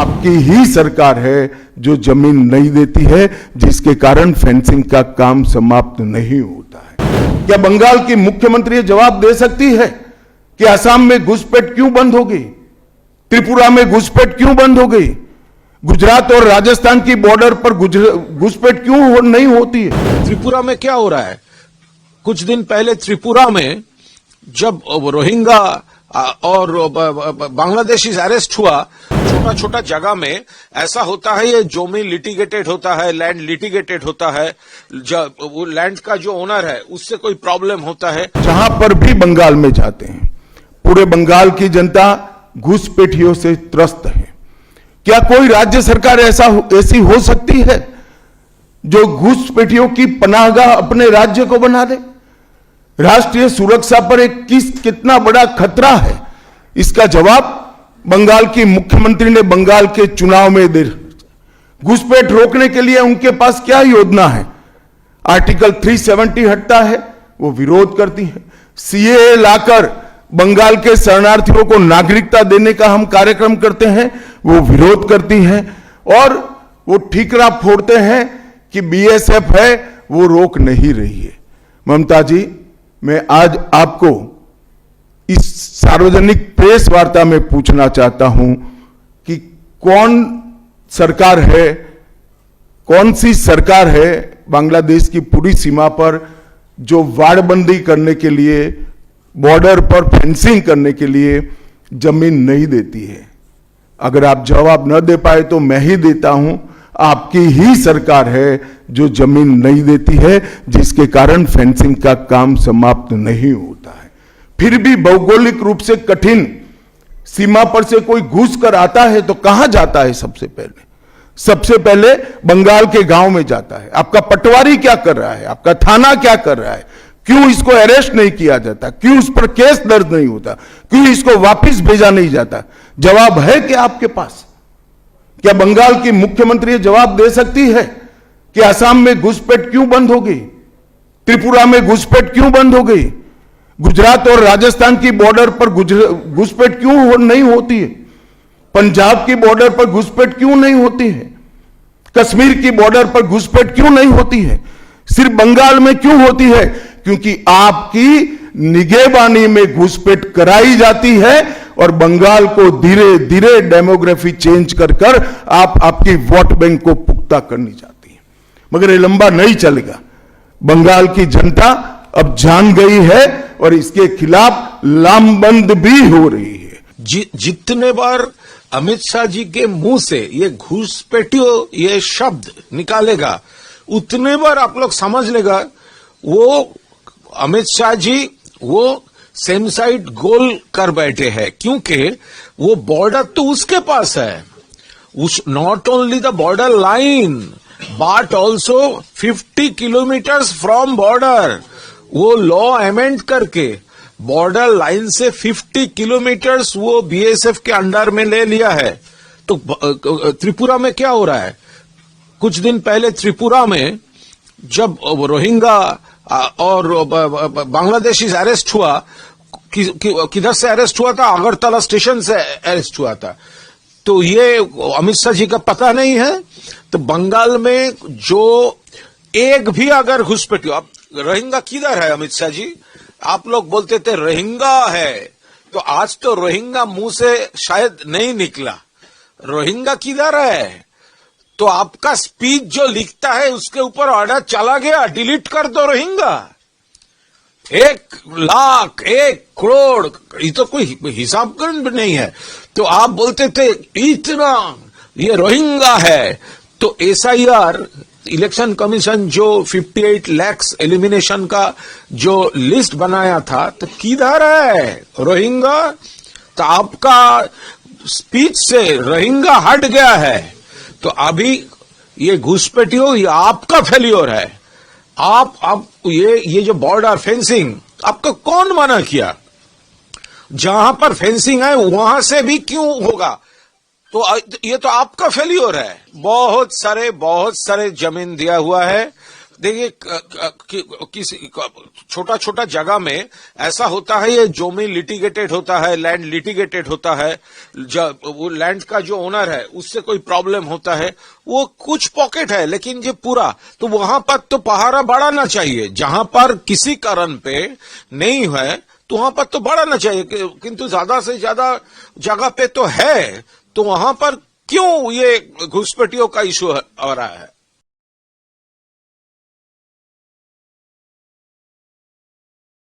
आपकी ही सरकार है जो जमीन नहीं देती है, जिसके कारण फेंसिंग का काम समाप्त नहीं होता है। क्या बंगाल की मुख्यमंत्री ये जवाब दे सकती है कि असम में घुसपैठ क्यों बंद हो गई, त्रिपुरा में घुसपैठ क्यों बंद हो गई, गुजरात और राजस्थान की बॉर्डर पर घुसपैठ क्यों नहीं होती है? त्रिपुरा में क्या हो रहा है? कुछ दिन पहले त्रिपुरा में जब रोहिंग्या और बांग्लादेशी अरेस्ट हुआ, छोटा छोटा जगह में ऐसा होता है, ये जमीन लिटिगेटेड होता है, लैंड लिटिगेटेड होता है, वो लैंड का जो ओनर है उससे कोई प्रॉब्लम होता है। जहां पर भी बंगाल में जाते हैं, पूरे बंगाल की जनता घुसपैठियों से त्रस्त है। क्या कोई राज्य सरकार ऐसी हो सकती है जो घुसपैठियों की पनाहगाह अपने राज्य को बना दे? राष्ट्रीय सुरक्षा पर कितना बड़ा खतरा है, इसका जवाब बंगाल की मुख्यमंत्री ने बंगाल के चुनाव में दे। घुसपैठ रोकने के लिए उनके पास क्या योजना है? आर्टिकल 370 हटता है, वो विरोध करती है। सीएए लाकर बंगाल के शरणार्थियों को नागरिकता देने का हम कार्यक्रम करते हैं, वो विरोध करती हैं। और वो ठीकरा फोड़ते हैं कि बीएसएफ है, वो रोक नहीं रही है। ममता जी, मैं आज आपको इस सार्वजनिक प्रेस वार्ता में पूछना चाहता हूं कि कौन सी सरकार है बांग्लादेश की पूरी सीमा पर जो वाड़बंदी करने के लिए, बॉर्डर पर फेंसिंग करने के लिए जमीन नहीं देती है? अगर आप जवाब न दे पाए तो मैं ही देता हूं। आपकी ही सरकार है जो जमीन नहीं देती है, जिसके कारण फेंसिंग का काम समाप्त नहीं होता है। फिर भी भौगोलिक रूप से कठिन सीमा पर से कोई घुस कर आता है तो कहां जाता है? सबसे पहले बंगाल के गांव में जाता है। आपका पटवारी क्या कर रहा है? आपका थाना क्या कर रहा है? क्यों इसको अरेस्ट नहीं किया जाता? क्यों उस पर केस दर्ज नहीं होता? क्यों इसको वापस भेजा नहीं जाता? जवाब है क्या आपके पास? क्या बंगाल की मुख्यमंत्री जवाब दे सकती है कि असम में घुसपैठ क्यों बंद हो गई, त्रिपुरा में घुसपैठ क्यों बंद हो गई, गुजरात और राजस्थान की बॉर्डर पर घुसपैठ क्यों नहीं होती है, पंजाब की बॉर्डर पर घुसपैठ क्यों नहीं होती है, कश्मीर की बॉर्डर पर घुसपैठ क्यों नहीं होती है, सिर्फ बंगाल में क्यों होती है? क्योंकि आपकी निगहबानी में घुसपैठ कराई जाती है और बंगाल को धीरे धीरे डेमोग्राफी चेंज कर आप आपकी वोट बैंक को पुख्ता करनी चाहती है। मगर ये लंबा नहीं चलेगा। बंगाल की जनता अब जान गई है और इसके खिलाफ लामबंद भी हो रही है। जितने बार अमित शाह जी के मुंह से ये घुसपैठियों ये शब्द निकालेगा, उतने बार आप लोग समझ लेगा वो अमित शाह जी वो सेम साइड गोल कर बैठे हैं। क्योंकि वो बॉर्डर तो उसके पास है, not only the border line but also 50 kilometres from border वो लॉ अमेंड करके बॉर्डर लाइन से 50 किलोमीटर्स वो बीएसएफ के अंडर में ले लिया है। तो त्रिपुरा में क्या हो रहा है? कुछ दिन पहले त्रिपुरा में जब रोहिंग्या और बांग्लादेशी अरेस्ट हुआ, किधर से अरेस्ट हुआ था? अगरतला स्टेशन से अरेस्ट हुआ था। तो ये अमित शाह जी का पता नहीं है। तो बंगाल में जो एक भी अगर घुसपैठ, अब रोहिंग्या किधर है अमित शाह जी? आप लोग बोलते थे रोहिंग्या है, तो आज तो रोहिंग्या मुंह से शायद नहीं निकला। रोहिंग्या किधर है? तो आपका स्पीच जो लिखता है उसके ऊपर ऑर्डर चला गया, डिलीट कर दो रोहिंग्या। 1 लाख 1 करोड़, ये तो कोई हिसाब नहीं है। तो आप बोलते थे इतना ये रोहिंग्या है। तो एसआईआर इलेक्शन कमीशन जो 58 लाख एलिमिनेशन का जो लिस्ट बनाया था, तो किधर है रोहिंग्या? तो आपका स्पीच से रोहिंग्या हट गया है। तो अभी ये घुसपैठियों ये आपका फेल्योर है। आप ये जो बॉर्डर फेंसिंग आपको कौन मना किया? जहां पर फेंसिंग है वहां से भी क्यों होगा? तो ये तो आपका फेल्योर है। बहुत सारे जमीन दिया हुआ है, देखिए किसी छोटा छोटा जगह में ऐसा होता है, ये जमीन लिटिगेटेड होता है, लैंड लिटिगेटेड होता है, वो लैंड का जो ओनर है उससे कोई प्रॉब्लम होता है, वो कुछ पॉकेट है, लेकिन ये पूरा तो वहां पर तो पहाड़ा बढ़ाना चाहिए। जहां पर किसी कारण पे नहीं है तो वहां पर तो बढ़ाना चाहिए, किंतु ज्यादा से ज्यादा जगह पे तो है, तो वहां पर क्यों ये घुसपैठियों का इशू आ रहा है?